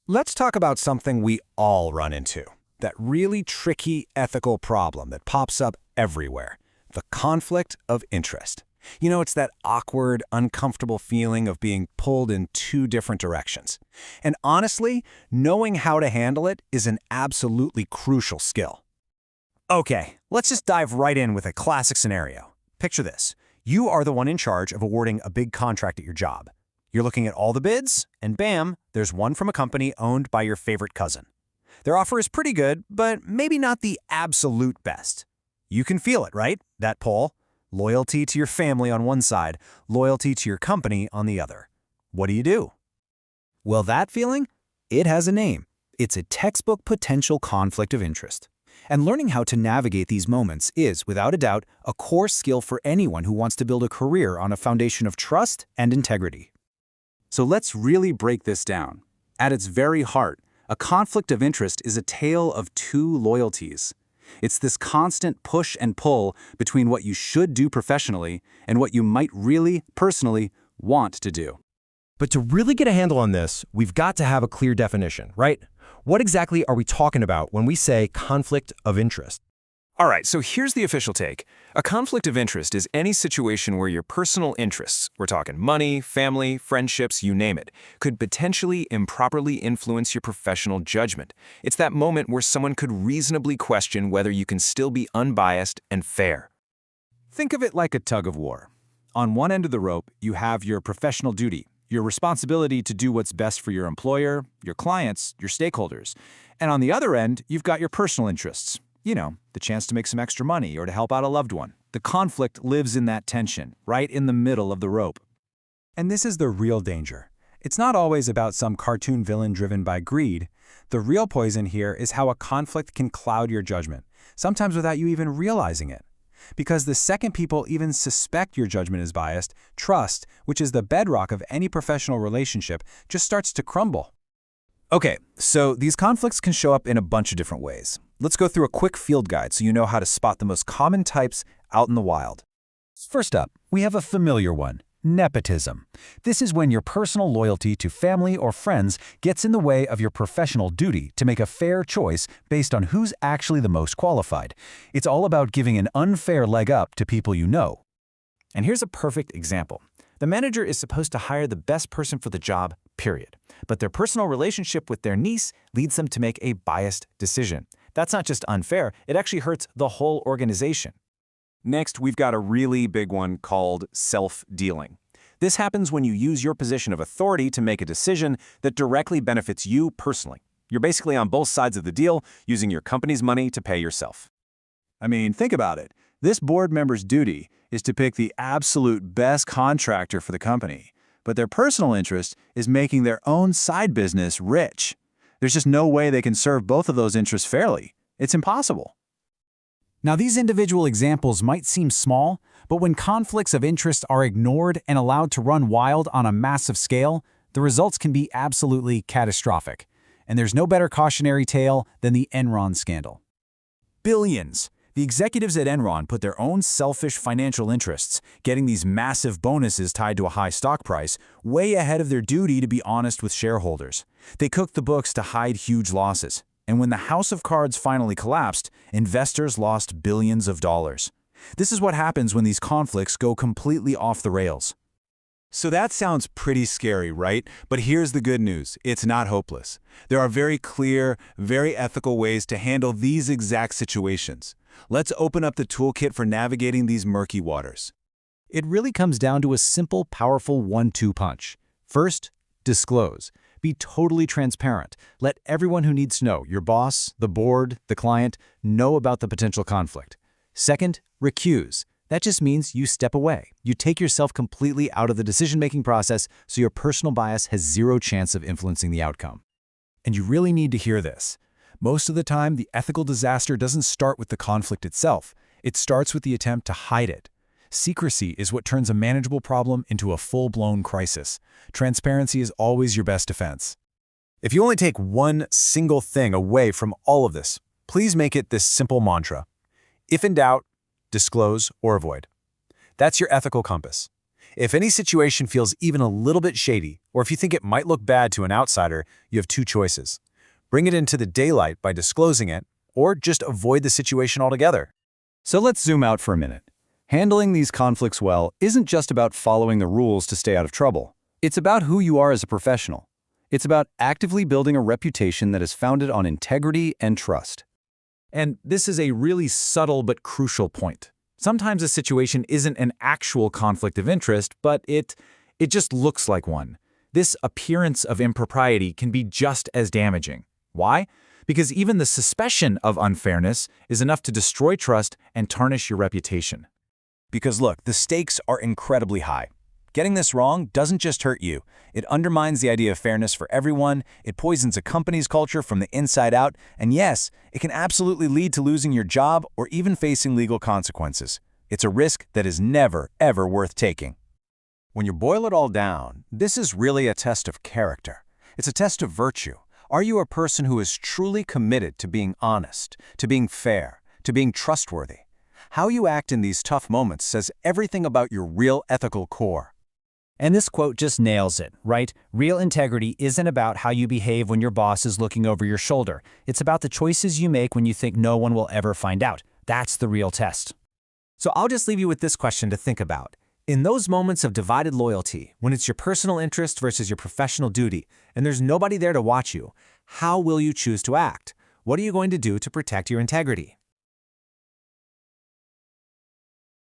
Let's talk about something we all run into, that really tricky ethical problem that pops up everywhere, the conflict of interest. It's that awkward, uncomfortable feeling of being pulled in two different directions. And honestly, knowing how to handle it is an absolutely crucial skill. Okay, let's just dive right in with a classic scenario. Picture this. You are the one in charge of awarding a big contract at your job. You're looking at all the bids, and bam, there's one from a company owned by your favorite cousin. Their offer is pretty good, but maybe not the absolute best. You can feel it, right? That pull. Loyalty to your family on one side, loyalty to your company on the other. What do? Well, that feeling? It has a name. It's a textbook potential conflict of interest. And learning how to navigate these moments is, without a doubt, a core skill for anyone who wants to build a career on a foundation of trust and integrity. So let's really break this down. At its very heart, a conflict of interest is a tale of two loyalties. It's this constant push and pull between what you should do professionally and what you might really, personally, want to do. But to really get a handle on this, we've got to have a clear definition, right? What exactly are we talking about when we say conflict of interest? All right, so here's the official take. A conflict of interest is any situation where your personal interests, we're talking money, family, friendships, you name it, could potentially improperly influence your professional judgment. It's that moment where someone could reasonably question whether you can still be unbiased and fair. Think of it like a tug of war. On one end of the rope, you have your professional duty, your responsibility to do what's best for your employer, your clients, your stakeholders. And on the other end, you've got your personal interests. The chance to make some extra money or to help out a loved one. The conflict lives in that tension, right in the middle of the rope. And this is the real danger. It's not always about some cartoon villain driven by greed. The real poison here is how a conflict can cloud your judgment, sometimes without you even realizing it. Because the second people even suspect your judgment is biased, trust, which is the bedrock of any professional relationship, just starts to crumble. Okay, so these conflicts can show up in a bunch of different ways. Let's go through a quick field guide so you know how to spot the most common types out in the wild. First up, we have a familiar one, nepotism. This is when your personal loyalty to family or friends gets in the way of your professional duty to make a fair choice based on who's actually the most qualified. It's all about giving an unfair leg up to people you know. And here's a perfect example. The manager is supposed to hire the best person for the job, period. But their personal relationship with their niece leads them to make a biased decision. That's not just unfair, it actually hurts the whole organization. Next, we've got a really big one called self-dealing. This happens when you use your position of authority to make a decision that directly benefits you personally. You're basically on both sides of the deal, using your company's money to pay yourself. Think about it. This board member's duty is to pick the absolute best contractor for the company, but their personal interest is making their own side business rich. There's just no way they can serve both of those interests fairly. It's impossible. Now, these individual examples might seem small, but when conflicts of interest are ignored and allowed to run wild on a massive scale, the results can be absolutely catastrophic. And there's no better cautionary tale than the Enron scandal. Billions. The executives at Enron put their own selfish financial interests, getting these massive bonuses tied to a high stock price, way ahead of their duty to be honest with shareholders. They cooked the books to hide huge losses. And when the house of cards finally collapsed, investors lost billions of dollars. This is what happens when these conflicts go completely off the rails. So that sounds pretty scary, right? But here's the good news. It's not hopeless. There are very clear, very ethical ways to handle these exact situations. Let's open up the toolkit for navigating these murky waters. It really comes down to a simple, powerful 1-2 punch. First, disclose. Be totally transparent. Let everyone who needs to know, your boss, the board, the client, know about the potential conflict. Second, recuse. That just means you step away. You take yourself completely out of the decision-making process so your personal bias has zero chance of influencing the outcome. And you really need to hear this. Most of the time, the ethical disaster doesn't start with the conflict itself. It starts with the attempt to hide it. Secrecy is what turns a manageable problem into a full-blown crisis. Transparency is always your best defense. If you only take one single thing away from all of this, please make it this simple mantra. If in doubt, disclose or avoid. That's your ethical compass. If any situation feels even a little bit shady, or if you think it might look bad to an outsider, you have two choices. Bring it into the daylight by disclosing it, or just avoid the situation altogether. So let's zoom out for a minute. Handling these conflicts well isn't just about following the rules to stay out of trouble. It's about who you are as a professional. It's about actively building a reputation that is founded on integrity and trust. And this is a really subtle but crucial point. Sometimes a situation isn't an actual conflict of interest, but it just looks like one. This appearance of impropriety can be just as damaging. Why? Because even the suspicion of unfairness is enough to destroy trust and tarnish your reputation. Because look, the stakes are incredibly high. Getting this wrong doesn't just hurt you. It undermines the idea of fairness for everyone, it poisons a company's culture from the inside out, and yes, it can absolutely lead to losing your job or even facing legal consequences. It's a risk that is never, ever worth taking. When you boil it all down, this is really a test of character. It's a test of virtue. Are you a person who is truly committed to being honest, to being fair, to being trustworthy? How you act in these tough moments says everything about your real ethical core. And this quote just nails it, right? Real integrity isn't about how you behave when your boss is looking over your shoulder. It's about the choices you make when you think no one will ever find out. That's the real test. So I'll just leave you with this question to think about. In those moments of divided loyalty, when it's your personal interest versus your professional duty, and there's nobody there to watch you, how will you choose to act? What are you going to do to protect your integrity?